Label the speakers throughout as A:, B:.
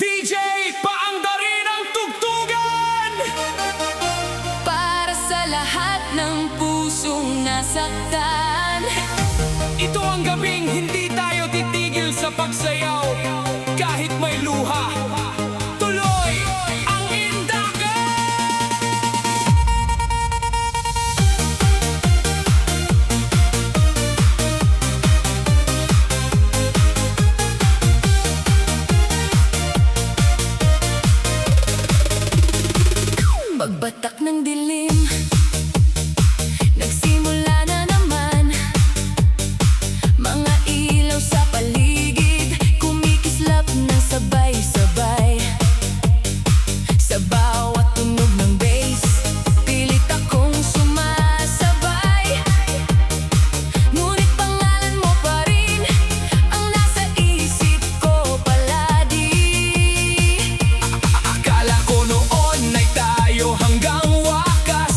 A: DJ, paangdarin ang tugtugan!
B: Para sa lahat ng pusong nasaktan.
A: Ito ang gabing hindi tayo titigil sa pagsayaw. Kahit may luha, tuloy ang indagan!
B: Pagbatak ng dilim, nagsimula na naman. Mga ilaw sa paligid, kumikislap ng sabay-sabay. Sa bawat tunog ng bass, pilit akong sumasabay. Ngunit pangalan mo pa rin ang nasa isip ko palagi.
A: Akala ko noon ay tayo hanggang wakas.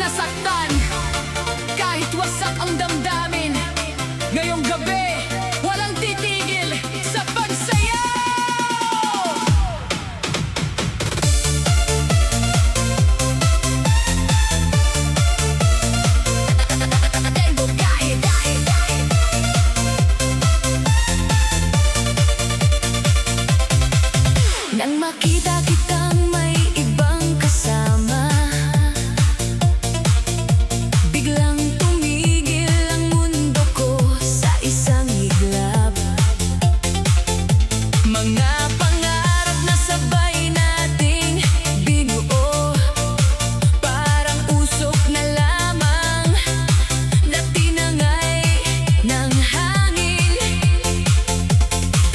A: nasaktan. Kahit wasak ang damdamin, ngayong gabi, walang titigil sa pagsayaw.
B: Nang makita kitang may ibang kasama, biglang tumigil ang mundo ko sa isang iglap. Mga pangarap na sabay nating binuo, parang usok na lamang na tinangay ng hangin.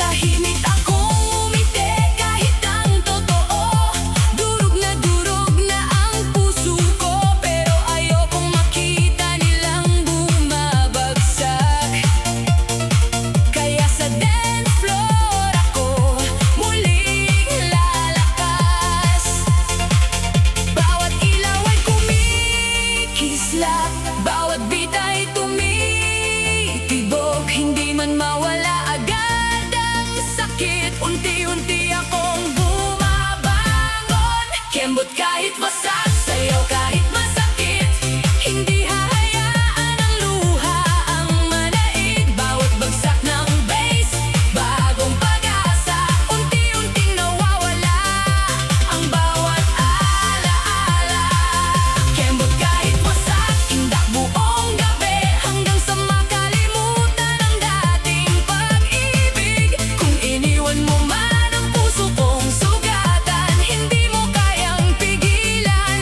B: Tahimik akong umiti kahit ang totoo, durog na ang puso ko, pero ayokong makita nilang bumabagsak. Kaya sa dance floor ako muling lalakas. Bawat ilaw ay kumikislap, bawat beat ay tumitibok. Hindi man mawala agad ang sakit, unti-unti akong bumabangon. Kembot kahit wasak, sayaw kahit masakit, hindi hahayaan ang luha ang manaig. Bawat bagsak ng bass, bagong pag-asa, unti-unting nawawala ang bawat alaala. Kembot kahit wasak, indak buong gabi, hanggang sa makalimutan ang dating pag-ibig. Kung iniwan mo man ang puso kong sugatan, hindi mo kayang pigilan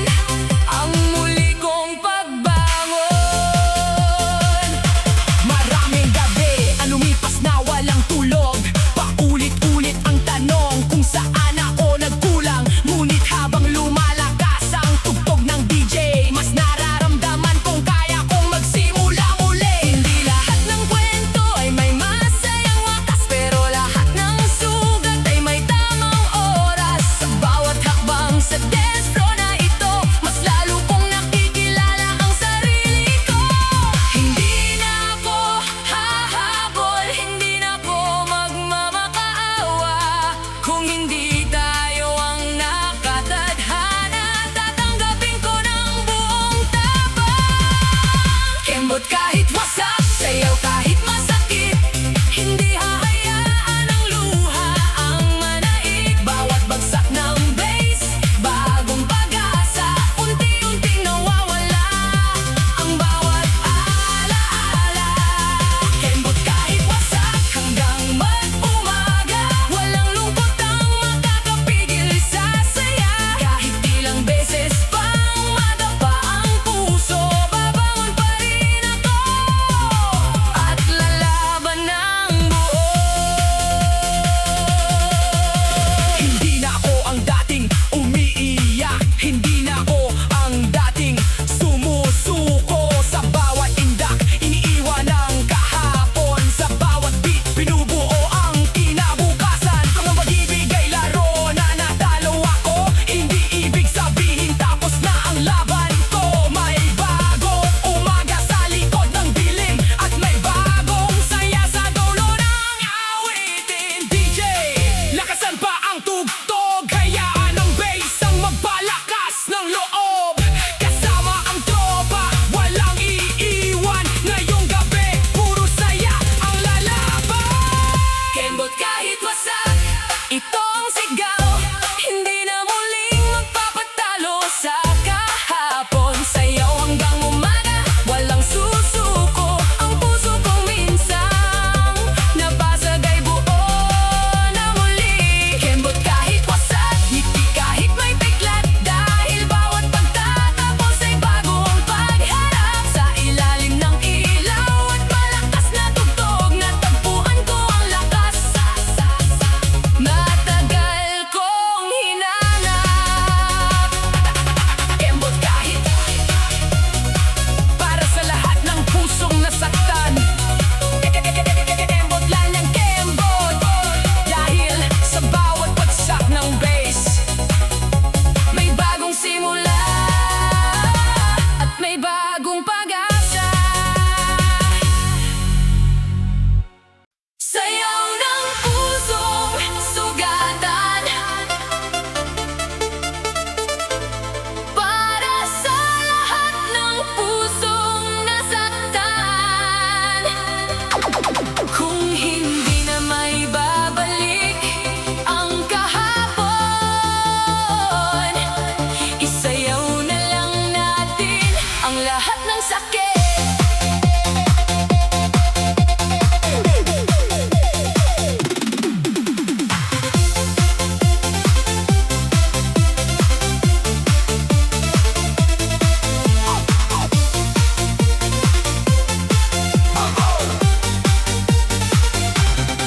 B: sakit.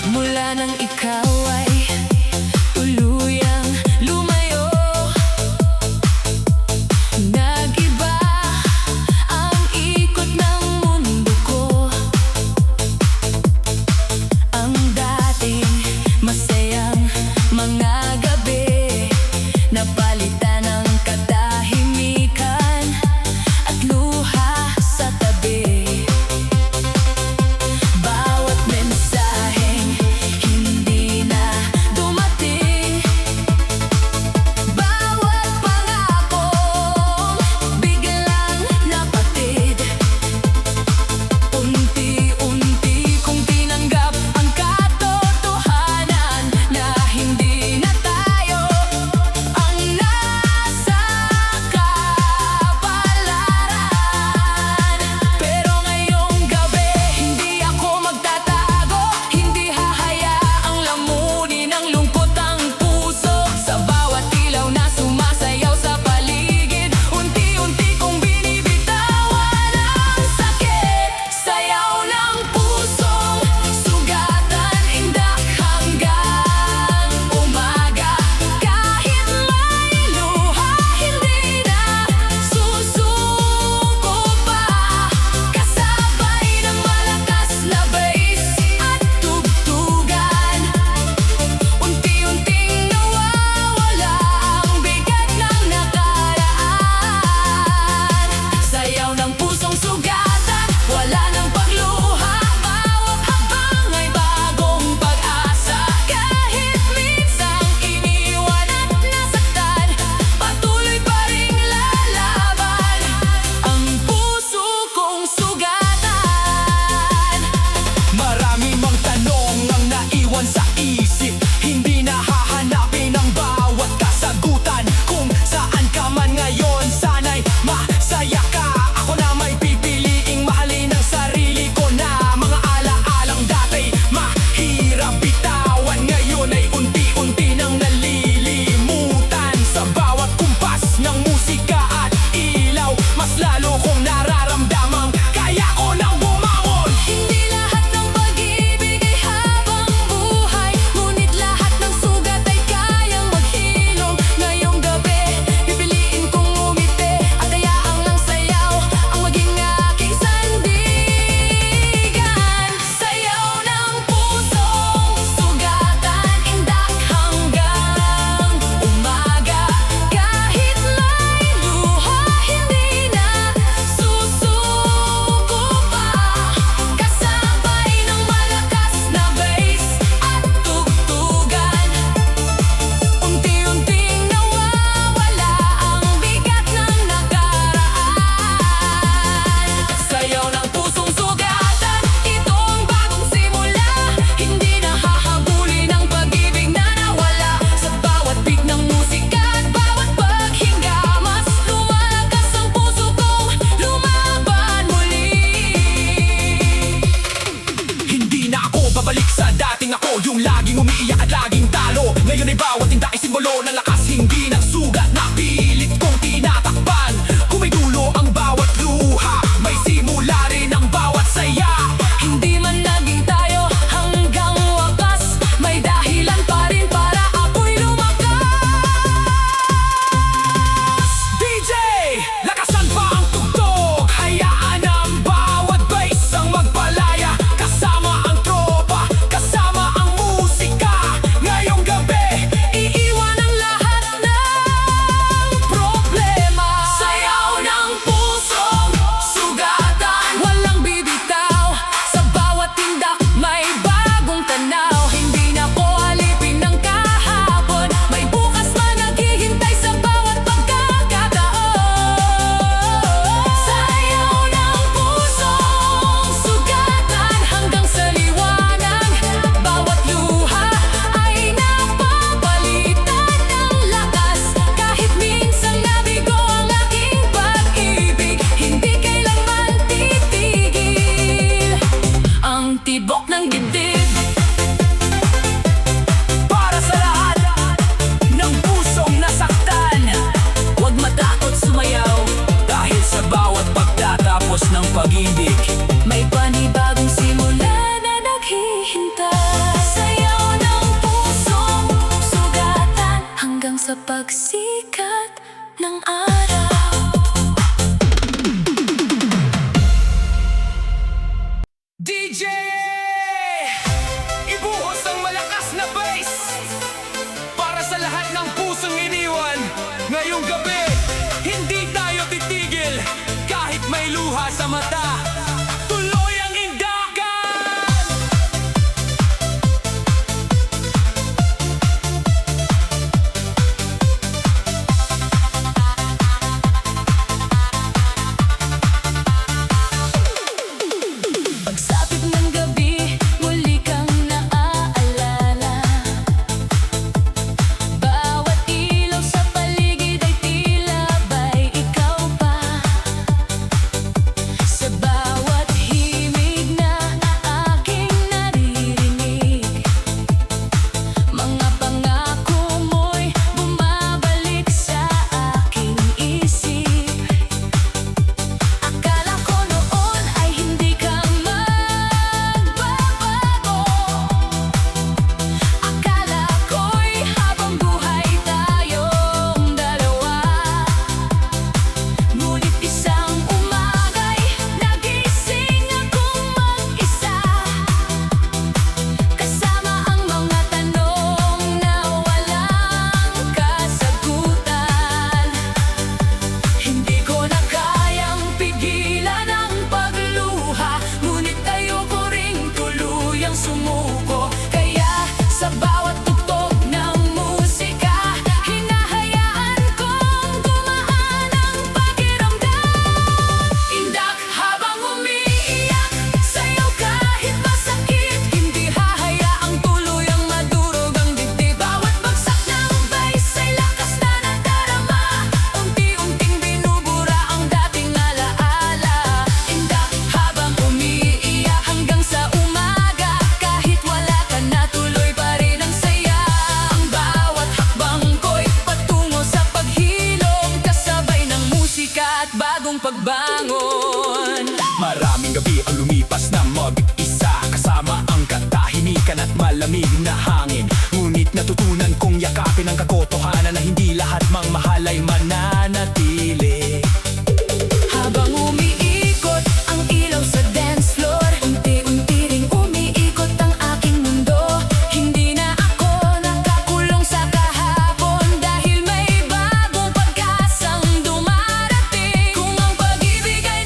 B: Mula nang ikaw ay tuluyang lumayo, nag-iba ang sikat ng araw.
A: DJ! Ibuhos ang malakas na bass para sa lahat ng pusong iniwan. Ngayong gabi, hindi tayo titigil kahit may luha sa mata. Tuloy ang indakan!
B: Pagsapit ng gabi, muli kang naaalala. Bawat ilaw sa paligid ay tila ba'y ikaw pa. Sa bawat himig na aking naririnig, mga pangako mo'y bumabalik sa aking isip. Akala ko noon ay hindi ka magbabago. Akala ko'y habang buhay tayong dalawa. Ngunit isang umaga'y nagising akong mag-isa, kasama ang mga tanong na walang kasagutan. Hindi ko na kayang pigilan ang pagluha, ngunit ayoko ring tuluyang sumuko. Kaya sa bawat tugtog ng musika, hinahayaan kong gumaan ang pakiramdam. Indak habang umiiyak sa'yo kahit masakit, hindi hahayaang tuluyang madurog ang dibdib. Bawat bagsak ng bass ay lakas na nadarama, unti-unting binubura ang dating alaala. Indak habang umiiyak hanggang sa umaga, kahit wala ka na tuloy pa rin ang saya. Ang bawat hakbang ko'y patungo sa paghilom, kasabay ng musika at bagong pagbangon.
C: Maraming gabi ang lumipas na mag-isa, kasama ang katahimikan at malamig na hangin. Ngunit natutunan kong yakapin ang katotohanan na hindi lahat mang mahal ay mananatili.
B: Habang umiikot ang ilaw sa dance floor, unti-unti ring umiikot ang aking mundo. Hindi na ako nakakulong sa kahapon, dahil may bagong pag-asang dumarating. Kung ang pag-ibig ay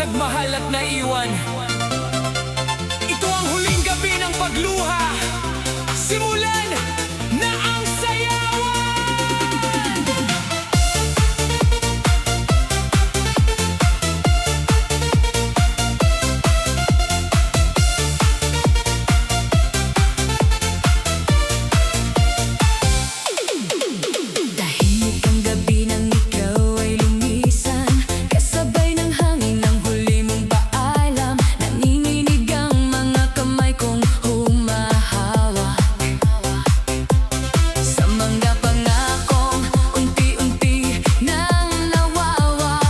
A: nagmahal at naiwan. Ito ang huling gabi ng pagluha. Simulan na ang sayawan!
B: Tahimik ang gabi nang ikaw ay lumisan, kasabay ng hangin ng huli mong paalam. Nanginginig ang mga kamay kong humahawak sa mga pangakong unti-unti nang nawawak.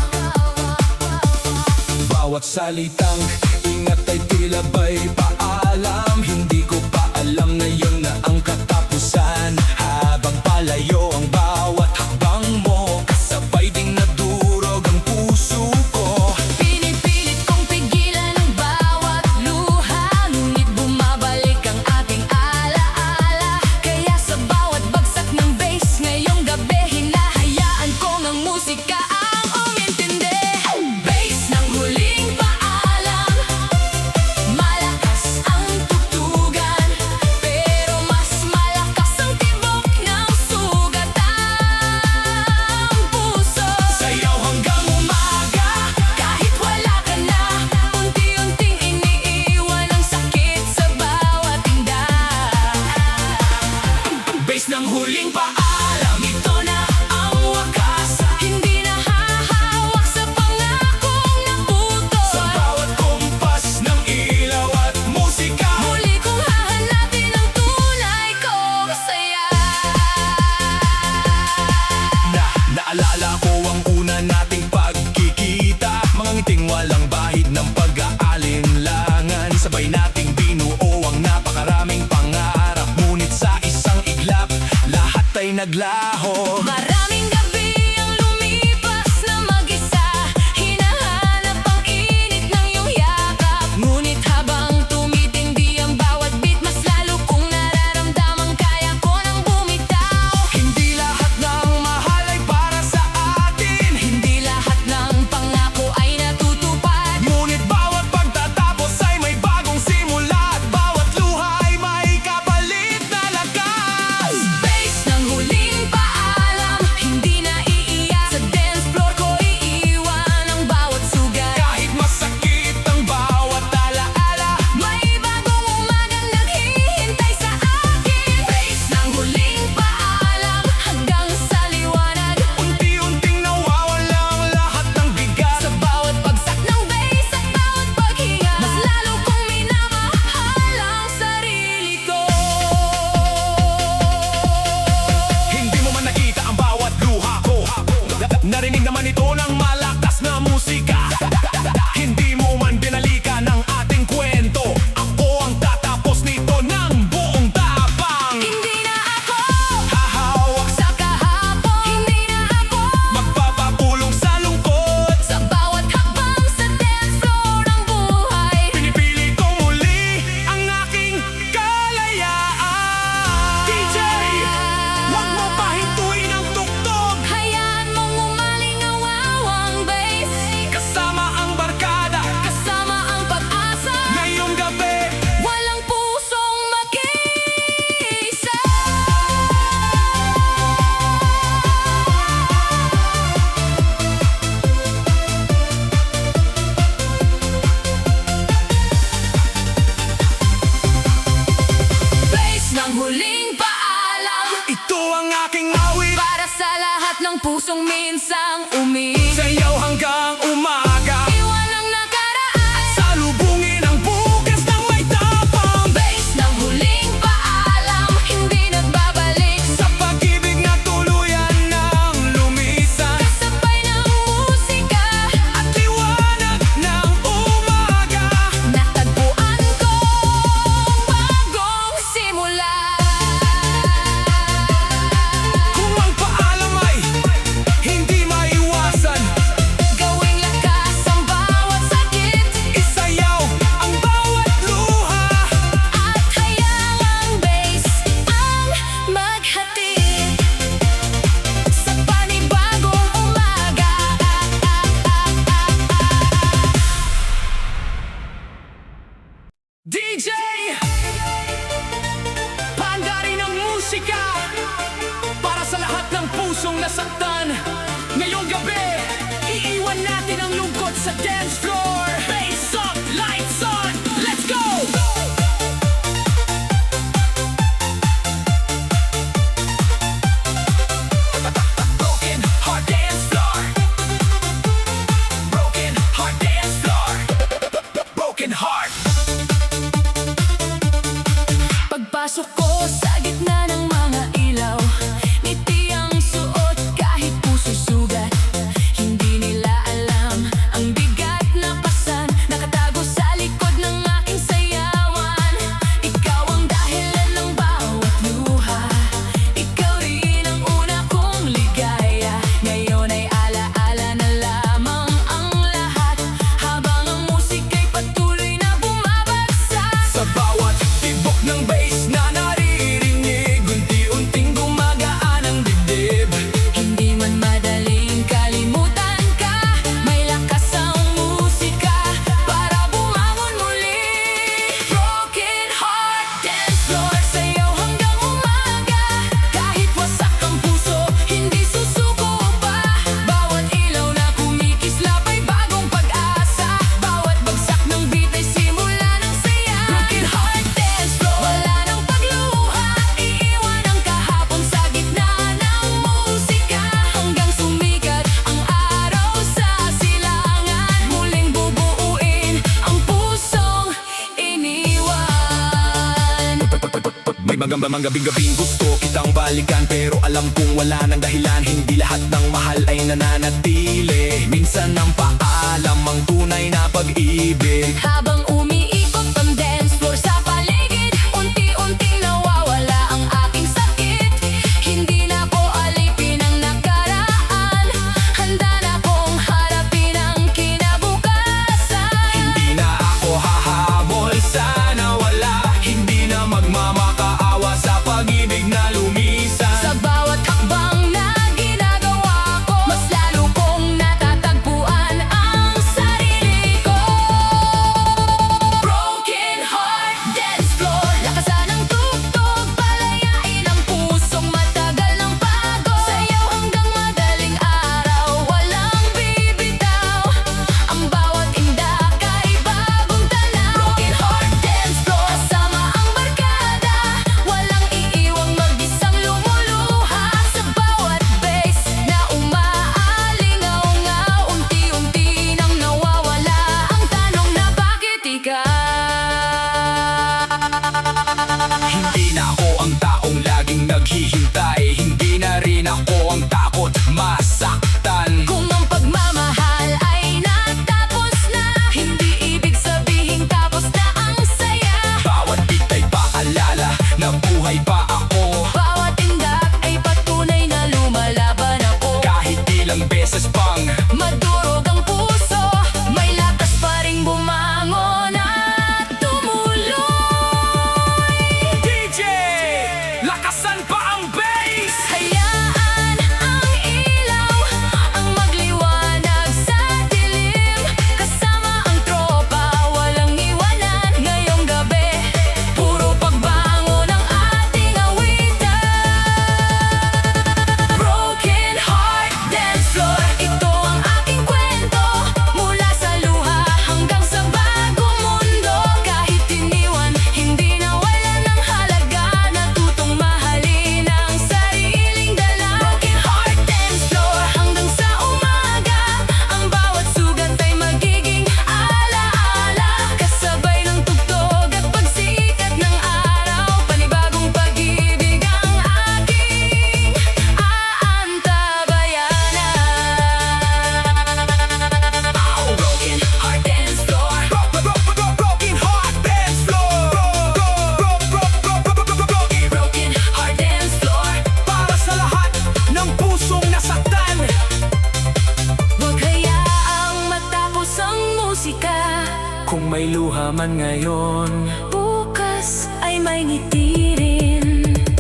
C: Bawat salitang ingat ay tila ba'y paalam. Hindi ko pa alam ngayon na ang katapusan. Habang palayo ang bawat hakbang mo, kasabay ding nadurog ang puso ko.
B: Pinipilit kong pigilan ang bawat luha, ngunit bumabalik ang ating alaala. Kaya sa bawat bagsak ng bass ngayong gabi, hinahayaan kong ang musika ang umintindi. Bass ng huling paalam, malakas ang tugtugan, pero mas malakas ang tibok ng sugatang puso.
C: Sayaw hanggang umaga,
B: Kahit wala ka na, unti-unting iniiwan ang sakit sa bawat tinda.
C: base ng huling paalam.
B: Ito na ang wakas, hindi na hahawak sa pangakong naputo.
C: Sa bawat kumpas ng ilaw at musika,
B: Muli kong hahanapin ang tunay kong saya.
C: naalala ko ang una nating pagkikita. Mga ngiting walang bahid ng pag-aalinlangan. Sabay nating binuo ang napakaraming pangarap. Ngunit sa isang iglap, lahat ay naglaho.
B: Maraming gabi ang lumipas na mag-isa, hinahanap ang init ng iyong yakap. Ngunit habang tumitindi ang bawat beat, mas lalo kong nararamdamang kaya ko nang bumitaw.
C: Hindi lahat ng mahal ay para sa atin.
B: Hindi lahat ng pangako ay natutupad.
C: Ngunit bawat pagtatapos ay may bagong simula. At bawat luha ay may kapalit na lakas.
B: Bass ng huling paalam, hindi na iiyak. Sa dance floor ko iiwan ang bawat sugat.
C: Kahit masakit ang bawat alaala,
B: May bagong umagang naghihintay sa akin. Bass ng huling paalam, hanggang sa liwanag.
C: unti-unting nawawala ang lahat ng bigat.
B: Sa bawat bagsak ng bass at bawat paghinga, mas lalo kong minamahal ang sarili ko.
C: Hindi mo man nakita ang bawat luha ko. Narinig naman ito ng malakas na musika. Hindi mo man binalikan ang ating kwento. Ako ang tatapos nito ng buong tapang.
B: Hindi na ako
C: Hahawak
B: sa kahapon, hindi na ako
C: magpapapulong sa lungkot.
B: sa bawat hakbang sa dance floor ng buhay.
C: Pinipili kong muli ang aking kalayaan. DJ, huwag mo pahintuin ang tugtog.
B: Hayaan mong umalingaw ang bass,
C: Kasama ang barkada
B: kasama ang pag-asa.
C: ngayong gabi.
B: Walang pusong mag-isa. Bass ng huling paalam,
C: Ito ang aking awit.
B: para sa lahat ng pusong minsang umiiyak.
C: Sayaw hanggang umaga.
B: Iwan ang nakaraan,
C: Salubungin ang bukas ng may tapang.
B: bass ng huling paalam, hindi nagbabalik.
C: Sa pag-ibig na tuluyan ng lumisan.
B: Kasabay ng musika,
C: At liwanag ng umaga.
B: natagpuan ko bagong simula.
C: Kung ang paalam ay hindi maiwasan,
A: sa dance floor. Bass up, lights on, let's go! Broken heart dance floor. Broken heart dance floor. Broken heart.
B: Pagpasok ko sa gitna ng mga ilaw, ngiti ang suot kahit puso'y sugat. Hindi nila alam ang bigat na pasan nakatago sa likod ng aking sayawan. Ikaw ang dahilan ng bawat luha, ikaw rin ang una kong ligaya. Ngayon ay alaala na lamang ang lahat, habang ang musika'y patuloy na bumabagsak.
A: Sa bawat tibok ng bass na naririnig, unti-unting gumagaan ang dibdib.
B: Hindi man madaling kalimutan ka, may lakas ang musika para bumangon muli. Broken heart dance floor, sayaw hanggang umaga. Kahit wasak ang puso, hindi susuko pa. Bawat ilaw na kumikislap ay bagong pag-asa. Bawat bagsak ng beat ay simula ng saya. Broken heart dance floor, wala nang pagluha, iiwan ang kahapon sa gitna ng musika. Hanggang sumikat ang araw sa silangan, muling bubuuin ang pusong iniwan.
C: May mga gabing-gabing gusto kitang balikan, pero alam kong wala nang dahilan. Hindi lahat ng mahal ay nananatili. Minsan ang paalam ang tunay na pag-ibig.
B: Habang umiikot ang dance floor sa paligid, unti-unting nawawala ang aking sakit. Hindi na ko alipin ang nakaraan, handa na kong harapin ang kinabukasan.
C: Hindi na ako hahabol sa nawala, hindi na magmamakaawa sa pag-ibig na lumisan.
B: Sa bawat hakbang na ginagawa ko, mas lalo kong natatagpuan ang sarili ko. Broken heart dance floor, lakasan ang tugtog, palayain ang pusong matagal ng pagod. Sayaw hanggang madaling araw, walang bibitaw. Ang bawat indak ay bagong tanaw. Broken heart dance floor, kasama ang barkada, walang iiwang mag-isang lumuluha. Sa bawat bass na umaalingaw-ngaw, unti-unti nang nawawala ang tanong na bakit ikaw?
C: Hindi na ako ang taong laging naghihintay, hindi na rin ako ang takot masaktan.
B: Kung ang pagmamahal ay natapos na, hindi ibig sabihin tapos na ang saya.
C: Bawat beat ay paalala na buhay pa ako,
B: Bawat indak ay patunay na lumalaban ako.
C: kahit ilang beses pang
B: Madurog ang puso, may lakas pa ring bumangon at tumuloy.
A: DJ, lakasan pa ang bass!
B: Hayaan ang ilaw ang magliwanag sa dilim. Kasama ang tropa, walang iwanan ngayong gabi. Puro pagbangon ang ating awitan. Broken heart dance floor, ito ang aking kwento. Mula sa luha hanggang sa bagong mundo. Kahit iniwan, hindi nawalan ng halaga. Natutong mahalin ang sariling dala. Broken heart dance floor hanggang sa umaga. Ang bawat sugat ay magiging alaala. Kasabay ng tugtog at pagsikat ng araw, panibagong pag-ibig ang aking aantabayanan.
A: Broken heart dance floor. Broken heart dance floor.
B: Broken heart dance floor.
A: Para sa lahat ng pusong nasaktan.
B: Huwag hayaang matapos ang musika.
A: Kung may luha man ngayon,
B: Bukas ay may ngiti rin.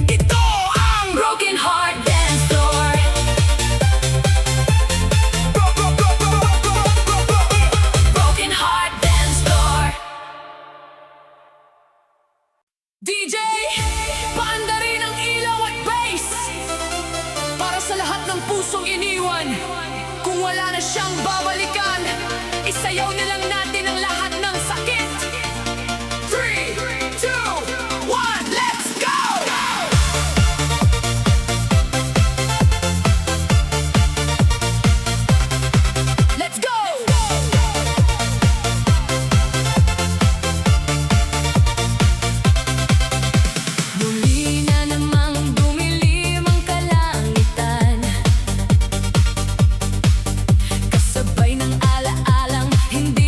A: ito ang
B: Broken heart dance floor. Broken heart dance floor.
A: DJ, paanda rin ang ilaw at bass para sa lahat ng pusong iniwan. Kung wala na siyang babalikan, isa
B: Isayaw na lang natin ang lahat ng sakit.
A: 3, 2, 1, let's go!
B: Let's go! Muli na namang dumilim ang kalangitan, kasabay ng alaalang hindi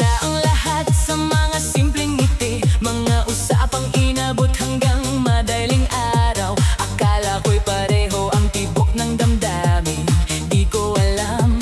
B: Nawala ang lahat sa mga simpleng ngiti, mga usapang inabot hanggang madaling araw. Akala ko'y pareho ang tibok ng damdamin, di ko alam,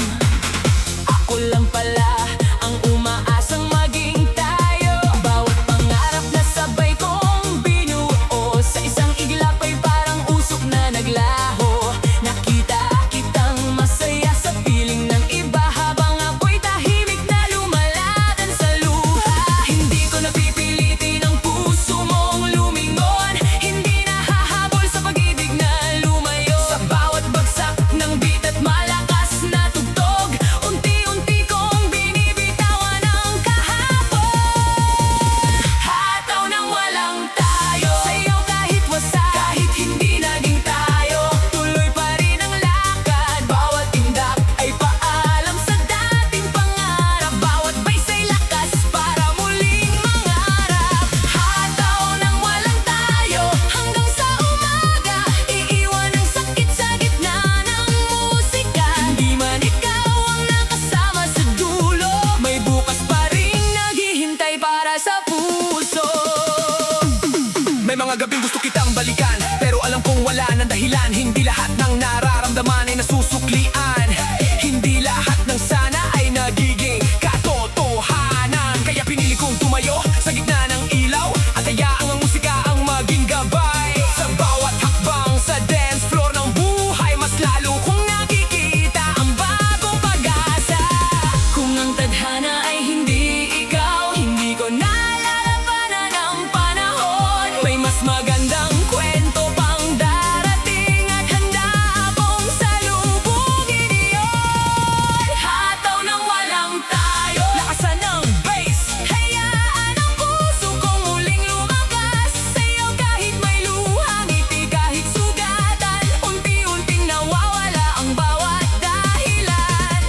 B: ako lang pala ang umaasang maging tayo. Bawat pangarap na sabay kong binuo, sa isang iglap ay parang usok na naglaho. Nakita kitang masaya sa piling ng iba, habang ako'y tahimik na lumaladan sa luha. Hindi ko napipilitin ang puso mong lumingon, hindi nahahabol sa pag-ibig na lumayo. Sa bawat bagsak ng beat at malakas na tugtog, unti-unti kong binibitawan ang kahapon. Hataw ng walang tayo, sa'yo kahit wasak, kahit hindi naging tayo, tuloy pa rin ang lakad. Bawat tindak ay paalam sa dating pangarap, bawat baysay lakas para muling mangarap. Hataw ng walang tayo, hanggang sa umaga, iiwan ang sakit sa gitna ng musika. Hindi man ikaw ang nakasama sa dulo, may bukas pa rin naghihintay para sa puso.
C: May mga gabing gusto kitang balikan, pero alam kong wala ng dahilan. Hindi lahat ng nararamdaman ay nasusuklian, hindi lahat ng sana ay nagiging katotohanan. Kaya pinili kong tumayo sa gitna ng ilaw, at hayaang ang musika ang maging gabay. Sa bawat hakbang sa dance floor ng buhay, mas lalo kong nakikita ang bagong pag-asa.
B: Kung ang tadhana ay hindi ikaw, hindi ko nalalabanan ang panahon.
C: May mas magandang kwento pang darating, at handa akong salubungin iyon.
B: Hataw ng walang tayo,
C: Lakasan ng bass,
B: hayaan ang puso kong muling lumakas. Sa'yo kahit may luha, ngiti kahit sugatan, unti-unting nawawala ang bawat dahilan.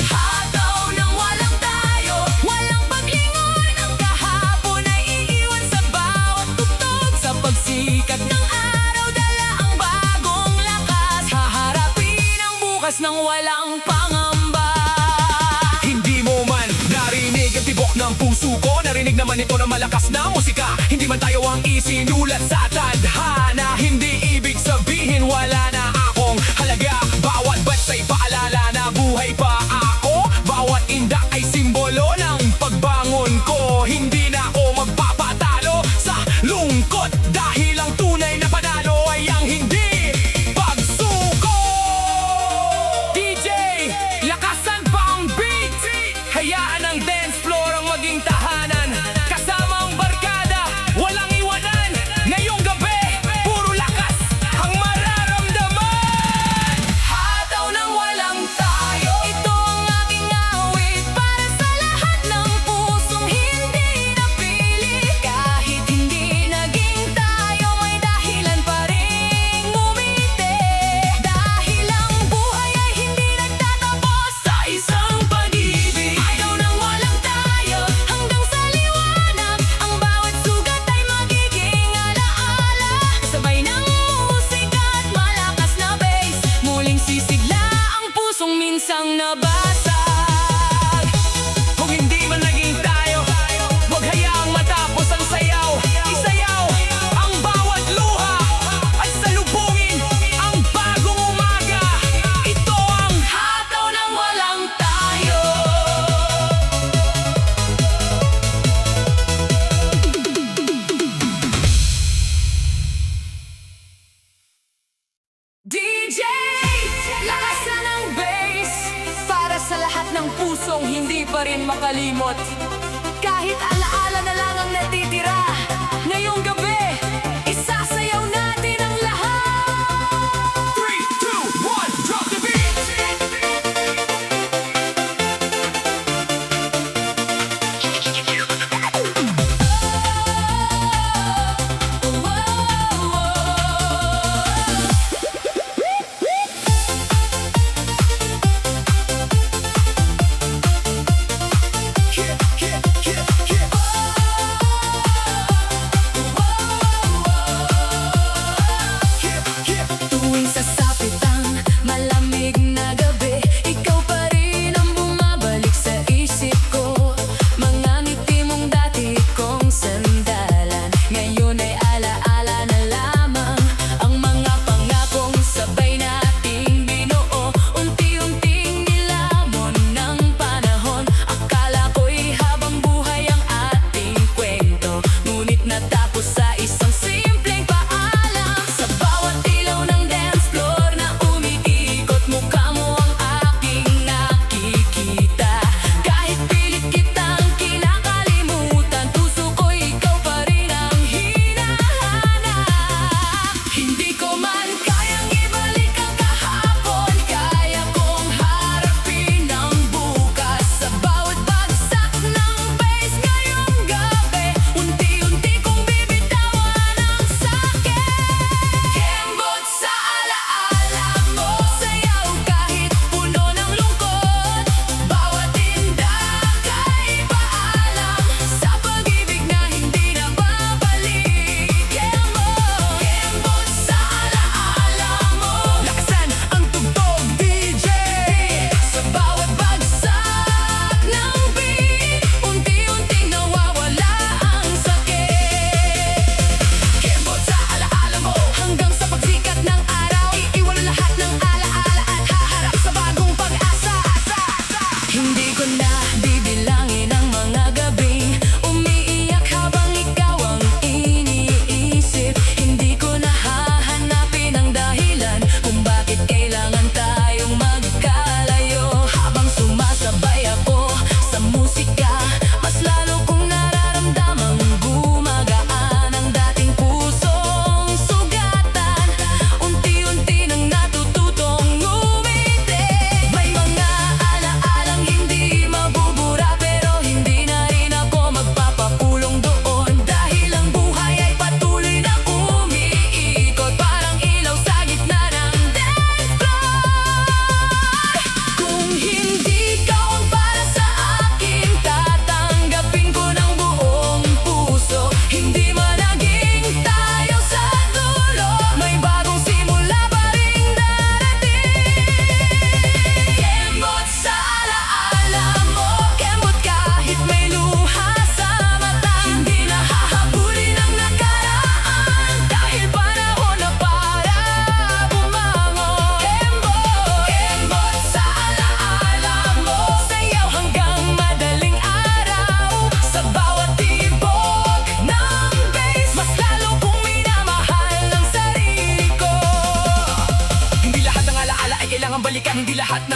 B: Hataw ng walang tayo, walang paglingon, ang kahapon ay iiwan sa bawat tugtog. Sa pagsikat ng araw, dala ang bagong lakas, haharapin ang bukas ng walang pangamba.
C: hindi mo man narinig ang tibok ng puso ko. Narinig naman ito ng malakas na musika. Hindi man tayo ang isinulat sa tadhana, hindi ibig sabihin wala na akong halaga. Bawat batsa'y paalala na buhay pa ako, bawat indak ay simbolo ng pagbangon ko. Hindi na ako magpapatalo sa lungkot, dahil ang tunay na panalo ay ang hindi pagsuko.
A: DJ, lakasan pa ang beat. Hayaan ang dance floor ang maging tahanan, kasama ang barkada, walang iwanan. Ngayong gabi,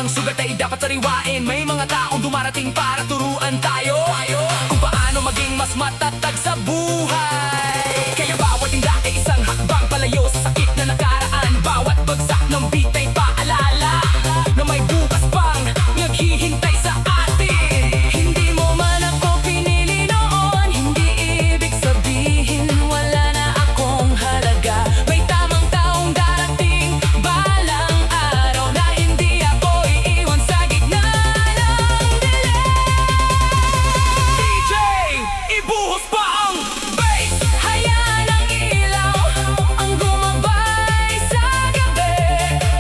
A: ng sugat ay dapat sariwain. May mga taong dumarating para turuan tayo kung paano maging mas matatag sa buhay. Kaya bawat tinda ay isang hakbang palayo sa sakit na nakaraan. Bawat bagsak ng beat ay paalala na may bukas pang naghihintay sa atin. Hindi mo man ako pinili noon, hindi ibig sabihin wala na akong halaga. May tamang taong darating balang araw na hindi ako iiwan sa gitna ng dilim. DJ, ibuhos pa ang bass. Hayaan ang ilaw ang gumabay sa gabi.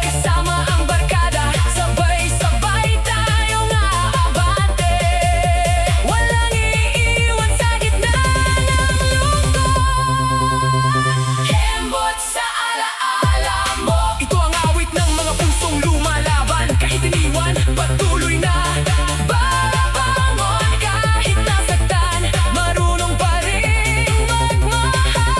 A: Kasama ang barkada, sabay-sabay tayong aabante. Walang iiwan sa gitna ng lungkot. Kembot sa alaala mo. Ito ang awit ng mga pusong lumalaban. Kahit iniwan, patuloy na babangon. Kahit nasaktan, marunong pa rin magmahal.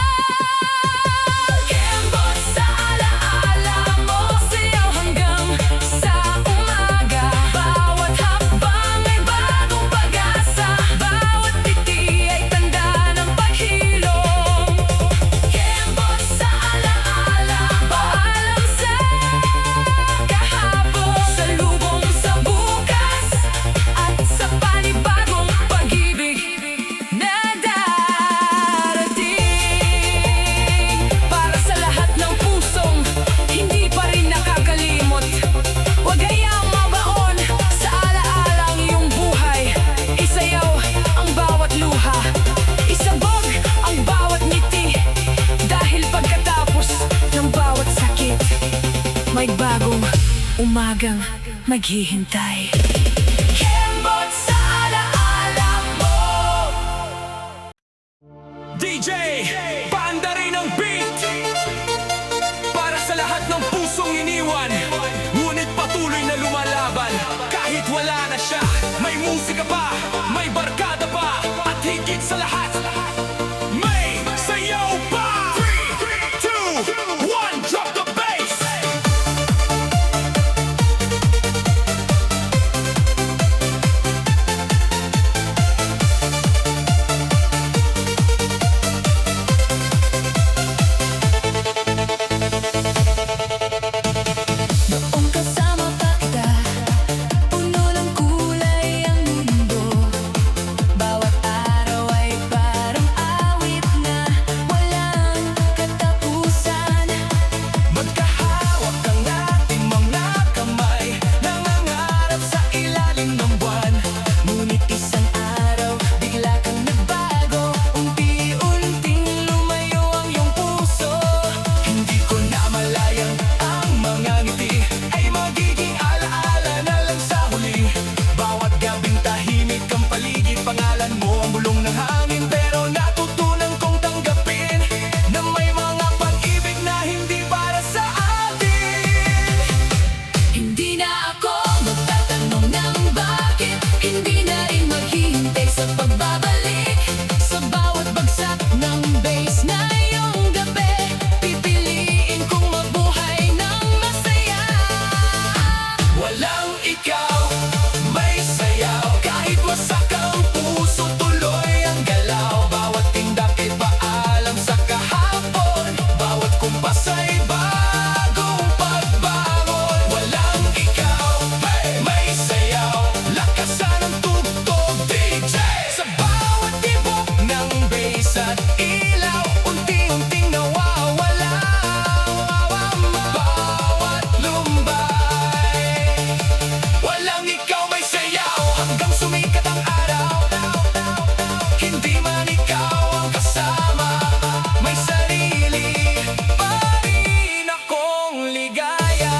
A: Kembot sa alaala mo. Sayaw hanggang sa umaga. Bawat hakbang ay bagong pag-asa. Bawat ngiti ay tanda ng paghilom. Kembot sa alaala, paalam sa kahapon. Salubong sa bukas at sa panibagong pag-ibig na darating. Para sa lahat ng pusong hindi pa rin nakakalimot, huwag hayang mabaon sa alaalang iyong buhay. Isayaw ang bawat luha, isabog ang bawat ngiti. Dahil pagkatapos ng bawat sakit, may bagong umagang maghihintay. Kembot sa alaala mo. DJ, paanda rin ang beat para sa lahat ng pusong iniwan, ngunit patuloy na lumalaban. Kahit wala na siya, may musika pa, may barkada pa, at higit sa lahat, may sayaw pa. 3, 2, 1, drop the bass.
B: Noong kasama pa kita, puno ng kulay ang mundo. Bawat araw ay parang awit na walang katapusan.
A: Magkahawak ang ating mga kamay, nangangarap sa ilalim ng buwan.
B: Ngunit isang araw, bigla kang nagbago. Unti-unting lumayo ang iyong puso.
A: Hindi ko na malayang ang mga ngiti ay magiging alaala na lang sa huli. Bawat gabing tahimik ang paligid, pangalan mo ang bulong ng hangin. Pero natutunan kong tanggapin na may mga pag-ibig na hindi para sa atin.
B: Hindi na ako magtatanong ng bakit. Hindi na rin maghihintay sa pagbabalik. Sa bawat bagsak ng bass na iyong gabi, pipiliin kong mabuhay ng masaya.
A: Walang ikaw, may sayaw. Kahit wasak ang puso, tuloy ang galaw. Bawat tindak ay paalam sa kahapon. Bawat kumpas ay bagong pagbangon. Walang ikaw, may sayaw. Lakasan ang tugtog, DJ. Sa bawat tibok ng bass at ilaw, unti-unting nawawala. Bawat lumbay, walang ikaw, may sayaw. Hanggang sumikat ang araw, hindi man ikaw ang kasama, may sarili pa rin akong ligaya.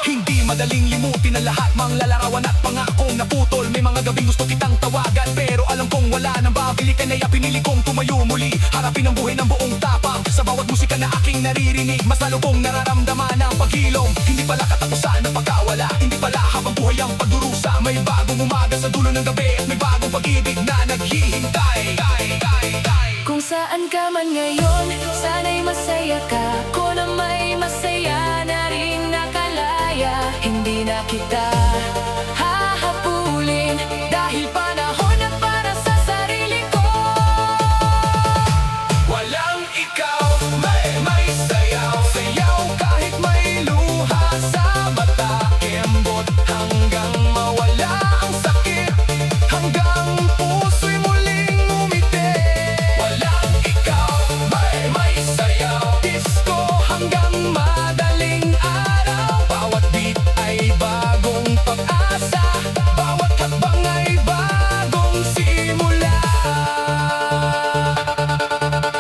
A: Hindi madaling limutin ang lahat, mang lalarawan at pangakong naputol. May mga gabing gusto kitang tawagan, pero alam kong wala nang babalikan. Kaya pinili kong tumayo muli, harapin ang buhay ng buong tapang. Sa bawat musika na aking naririnig, mas lalo kong nararamdaman ang paghilom. Hindi pala katapusan ng pagkawala, hindi pala habang buhay ang pagdurusa. May bagong umaga sa dulo ng gabi, at may bagong pag-ibig na naghihintay.
B: Kung saan ka man ngayon, sana'y masaya ka. Ko na may masaya na rin nakala. kita hahabulin dahil panahon na para sa sarili ko.
C: Walang ikaw, may sayaw, sayaw kahit may luha sa mata. Kembot hanggang mawala ang sakit, hanggang puso'y muling umiti. Walang ikaw, may sayaw, disco hanggang madaling araw. Bawat beat ay bagong pag-asa, bawat hakbang ay bagong simula.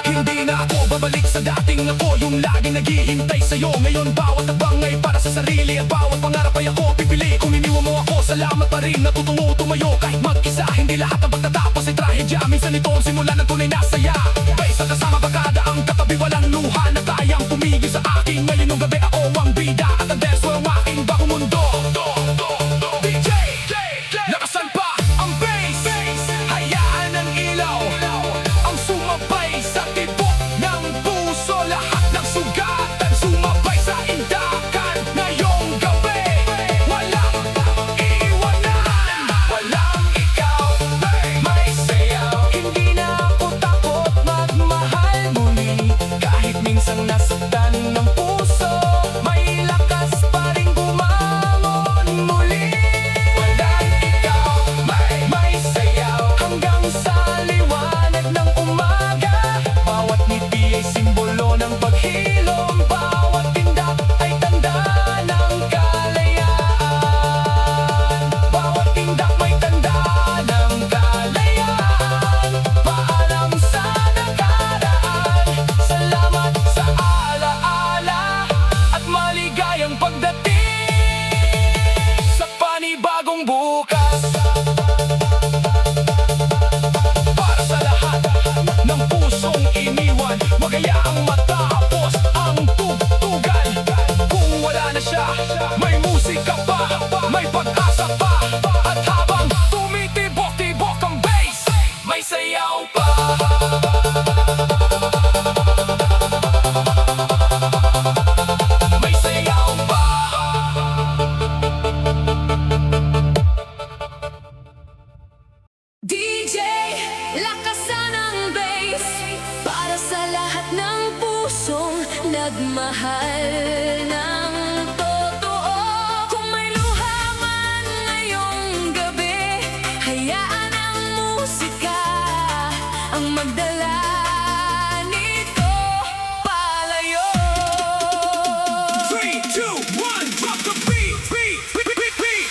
C: Hindi na ako babalik sa dating ako, yung laging naghihintay sa'yo. Ngayon bawat hakbang ay para sa sarili, at bawat pangarap ay ako pipili. Kung iniwan mo ako, salamat pa rin, natutungo tumayo. Kahit mag-isa, hindi lahat ang pagtatapos ay trahedya. Minsan ito ang simula ng tunay na saya. Baysa kasama bagada ang katabi, walang luha na kayang pumigil sa akin. Ngayon ng gabi ako ang bida, at ang dance floor ang aking bagong mundo. DJ, lakasan pa ang bass, hayaan ang ilaw ang sumabay sa tibok ng puso. Lahat ng sugatan sumabay sa indakan ngayong gabi. Walang iwanan, walang ikaw, may sayaw. Hindi na ako takot magmahal muli, kahit minsan nasaktan ng puso. May lakas pa rin bumangon muli. Walang ikaw, may sayaw, hanggang sa liwanag ng umaga. Bawat ngiti ay simbolo ng paghilom, bawat tindak ay tanda ng kalayaan. Bawat tindak may tanda ng kalayaan. Paalam sa nakaraan, salamat sa alaala, at maligayang pagdating sa panibagong bukas. Para sa lahat ng pusong iniwan, wag hayaang matapos ang tugtugan. Kung wala na siya, may musika pa, may pag-asa pa. At habang tumitibok-tibok ang bass, may sayaw pa. May sayaw pa.
B: DJ, lakasan ang bass para sa lahat ng pusong nagmahal ng totoo. Kung may luha man ngayong gabi, hayaan ang musika ang magdala nito palayo.
C: 3, 2, 1, drop the beat, beat, beat, beat, beat.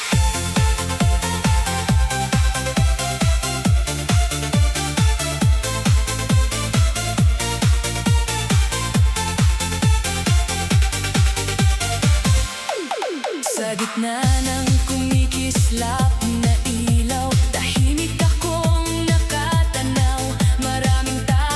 B: Sa gitna ng kumikislap na ilaw, tahimik akong nakatanaw. Maraming tao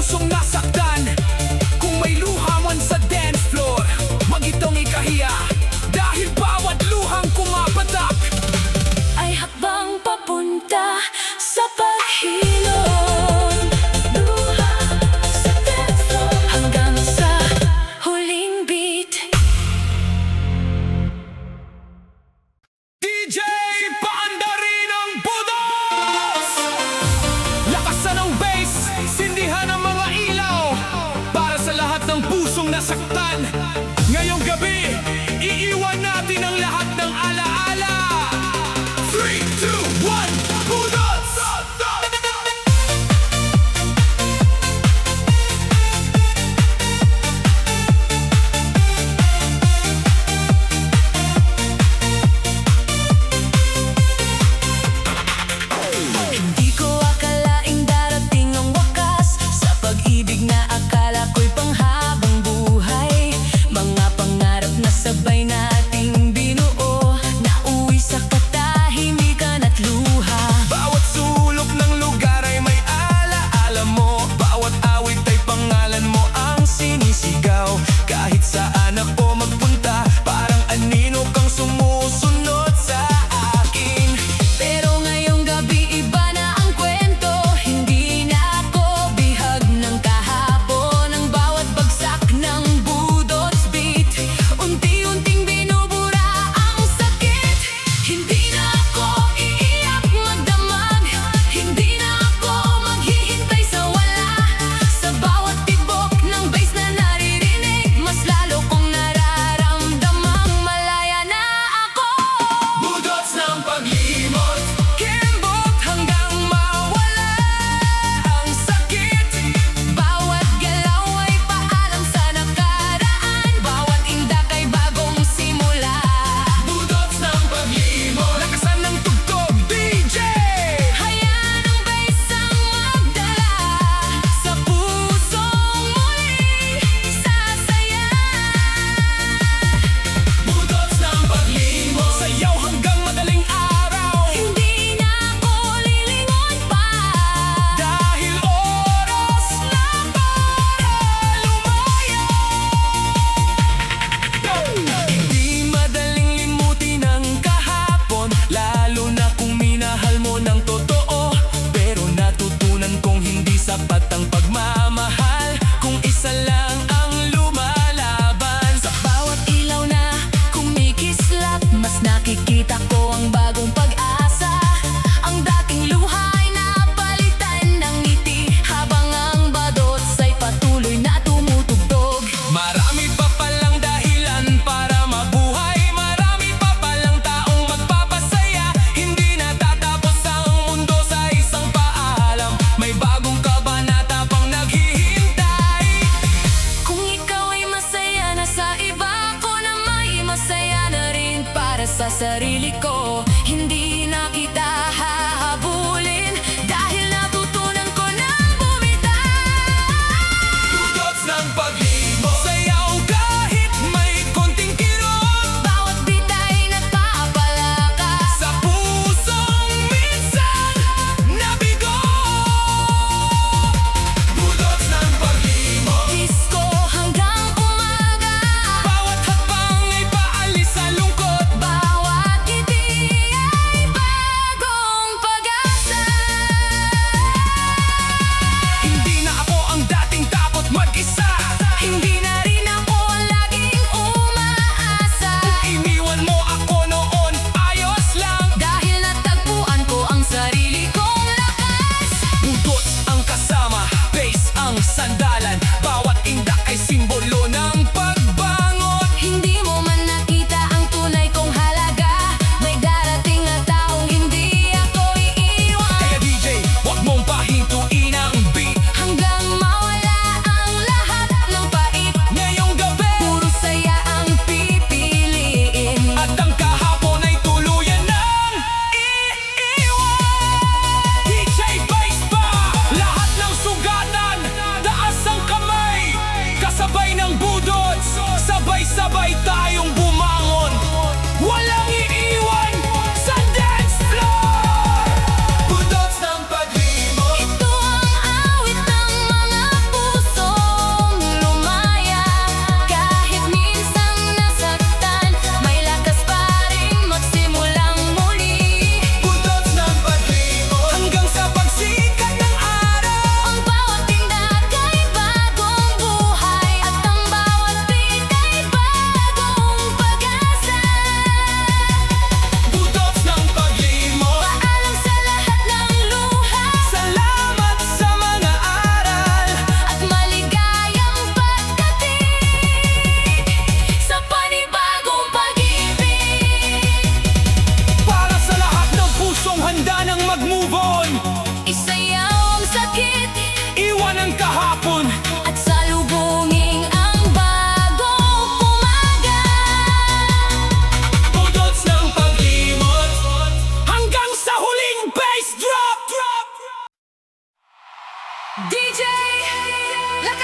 C: pusong nasaktan. Kung may luha man sa dance floor, magitong ikahiya, dahil bawat luhang kumapatak
B: Ay hakbang papunta sa paghilom. Luha sa dance floor hanggang sa huling beat.
A: DJ paandarin ang budos! Lakasan ang bass, sindihan ang mga ilaw.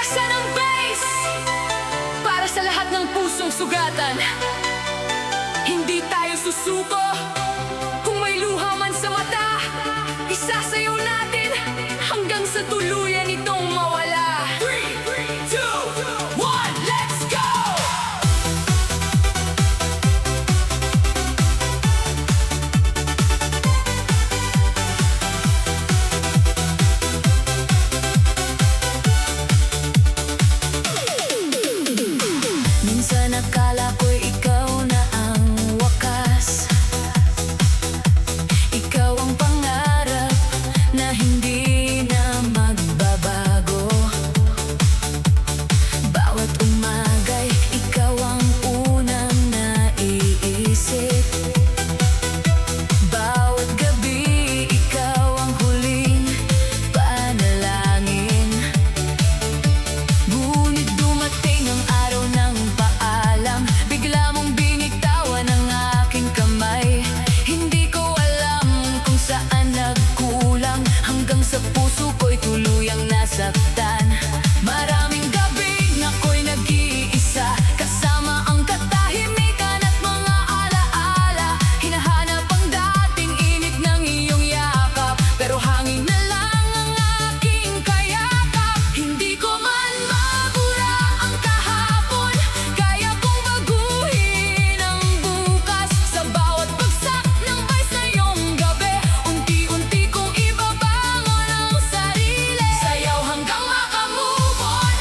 B: Lakasan ng bass para sa lahat ng pusong sugatan. Hindi tayo susuko kung may luha man sa mata. Isasayaw natin hanggang sa tuluyan itong mawala.
A: 3, 2, 1, let's go!
B: Minsan akala ko'y ikaw na ang wakas. Ikaw ang pangarap na hindi na magbabago. Bawat umaga'y ikaw ang unang naiisip. Bawat gabi ikaw ang huling panalangin. Ngunit dumating ang araw ng paalam. Bigla mong binitawan ang aking kamay. Hindi ko alam kung saan nagkulang, hanggang sa puso ko'y tuluyang nasaktan. Maraming gabi na ako'y nag-iisa, kasama ang katahimikan at mga alaala. Hinahanap ang dating init ng iyong yakap, pero hangin na lang ang aking kayakap. Hindi ko man mabura ang kahapon, kaya kong baguhin ang bukas. Sa bawat bagsak ng vice na iyong gabi, unti-unti kong ibabangon ang sarili. Sayaw hanggang makamove on,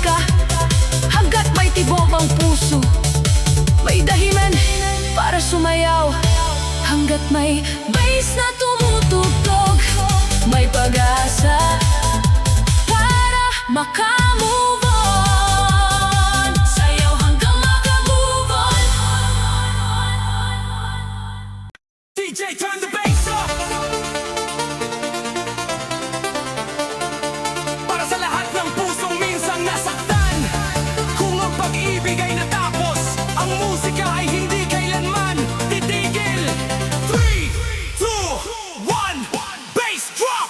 B: musika. Hanggat may tibok ang puso, may dahilan para sumayaw. Hanggat may bass na tumutugtog, may pag-asa para makamove on. Sayaw hanggang makamove on.
A: DJ, turn the bass up! Para sa lahat ng pusong minsang nasaktan, kung ang pag-ibig ay natapos, ang musika ay hindi kailanman titigil. 3, 2, 1, bass drop!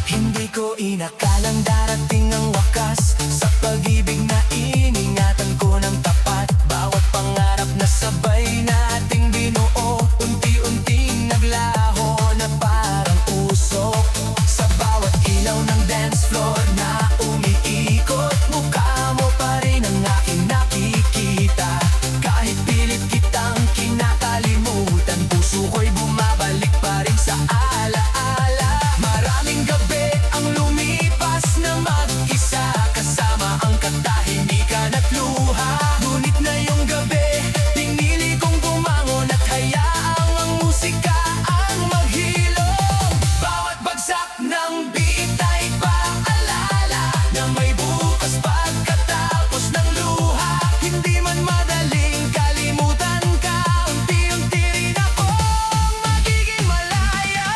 C: Hindi ko inakalang darating ang wakas sa pag-ibig na iningatan ko ng tapat. Bawat pangarap na sabay nating binuo, unti-unting naglaho na parang usok. Sa bawat ilaw ng dance floor na umiikot, mukha mo pa rin ang aking nakikita. Kahit pilit kitang kinakalimutan, puso ko'y bumabalik pa rin sa alaala. Maraming gabi ang lumipas na mag-isa, kasama ang katahimikan at luha. Ngunit na yung gabi, pinili kong bumangon at hayaang ang musika ang maghilom. Bawat bagsak ng beat ay paalala na may bukas pagkatapos ng luha. Hindi man madaling kalimutan ka, unti-unti rin akong magiging malaya.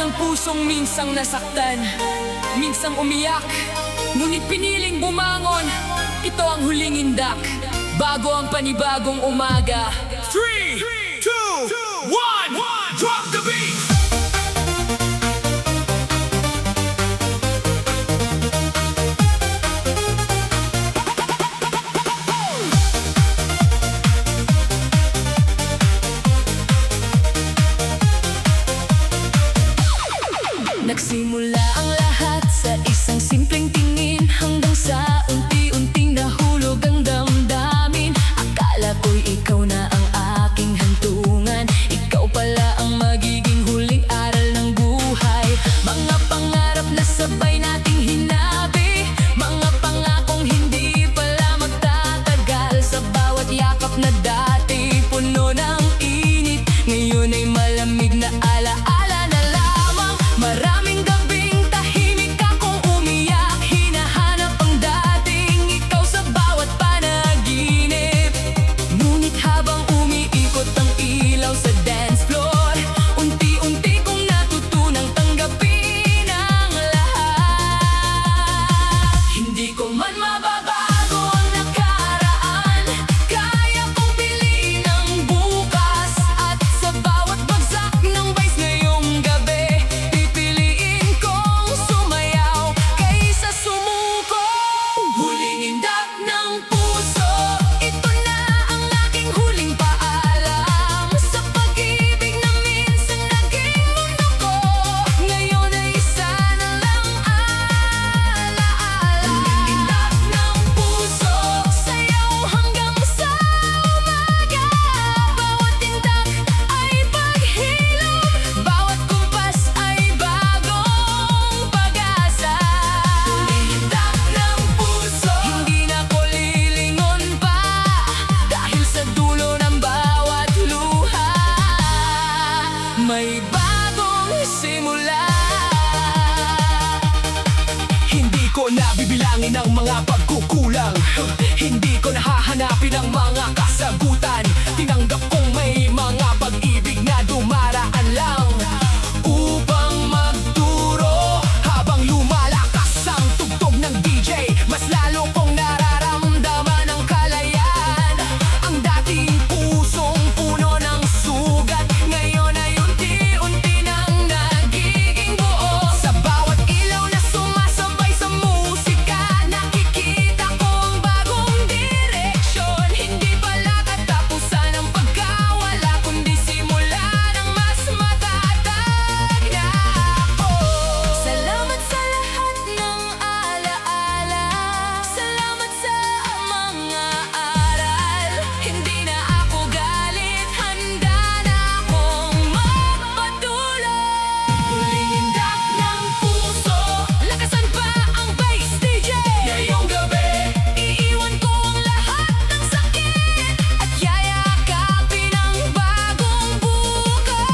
B: ng pusong minsang nasaktan, minsang umiyak, ngunit piniling bumangon. Ito ang huling indak, bago ang panibagong umaga.
A: 3, 2, 1, drop the beat!
B: Nagsimula ang lahat sa isang simpleng tingin, hanggang sa unti-unting nahulog ang damdamin. Akala ko'y ikaw na ang aking hantungan, ikaw pala ang magiging huling aral ng buhay. Mga pangarap na sabay nating hinabi, mga pangakong hindi pala magtatagal. Sa bawat yakap na dati puno ng init, ngayon ay malamig na alaala na lamang. Maraming gabing tahimik akong umiyak, hinahanap ang dating ikaw sa bawat panaginip. Ngunit habang umiikot ang ilaw sa dance floor, unti-unti kong natutunang tanggapin ang lahat. Hindi ko man mababago ang nakaraan, kaya kong piliin ang bukas. At sa bawat bagsak ng vice ngayong gabi, pipiliin kong sumayaw kaysa sumuko. Huling indak ng puso, ito na ang aking huling paalam. Sa pag-ibig na minsan naging mundo ko, ngayon ay isa na lang alaala. Huling indak ng puso, sayaw hanggang sa umaga. Bawat tindak ay paghilom, bawat kumpas ay bagong pag-asa. Huling indak ng puso, hindi na ko lilingon pa, dahil sa dulo ng bawat luha may bagong simula.
C: Hindi ko nabibilangin ang mga pagkukulang, hindi ko nahahanapin ang mga kasagutan. Tinanggap kong may mga pag-ibig na dumaraan lang upang magturo. Habang lumalakas ang tugtog ng DJ, mas lalo kong nararamdaman ang kalayaan. Ang dating pusong puno ng sugat, ngayon ay unti-unti nang nagiging buo. Sa bawat ilaw na sumasabay sa musika, nakikita ko ang bagong direksyon. Hindi pala katapusan ang pagkawala, kundi simula ng mas matatag na ako.
B: Salamat sa lahat ng alaala, salamat sa mga aral. Hindi na ako galit, handa na akong magpatuloy.
C: Huling indak ng puso,
B: Lakasan pa ang bass DJ,
C: ngayong gabi.
B: iiwan ko ang lahat ng sakit at yayakapin ang bagong bukas.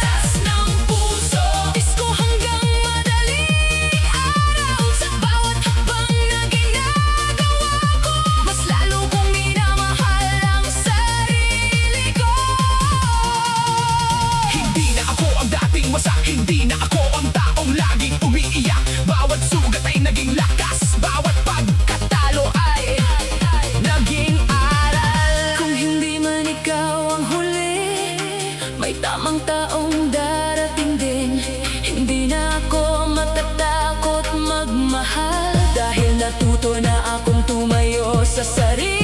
C: Tas ng puso,
B: Disko hanggang madaling araw, sa bawat hakbang na ginagawa ko, mas lalo kong minamahal ang sarili ko.
C: hindi na ako ang dating wasak, hindi na ako ang taong laging umiiyak. Bawat sugat ay naging lakas, bawat pagkatalo ay naging aral.
B: Kung hindi man ikaw ang huli, may tamang taong darating din. Hindi na ako matatakot magmahal, dahil natuto na akong tumayo sa sarili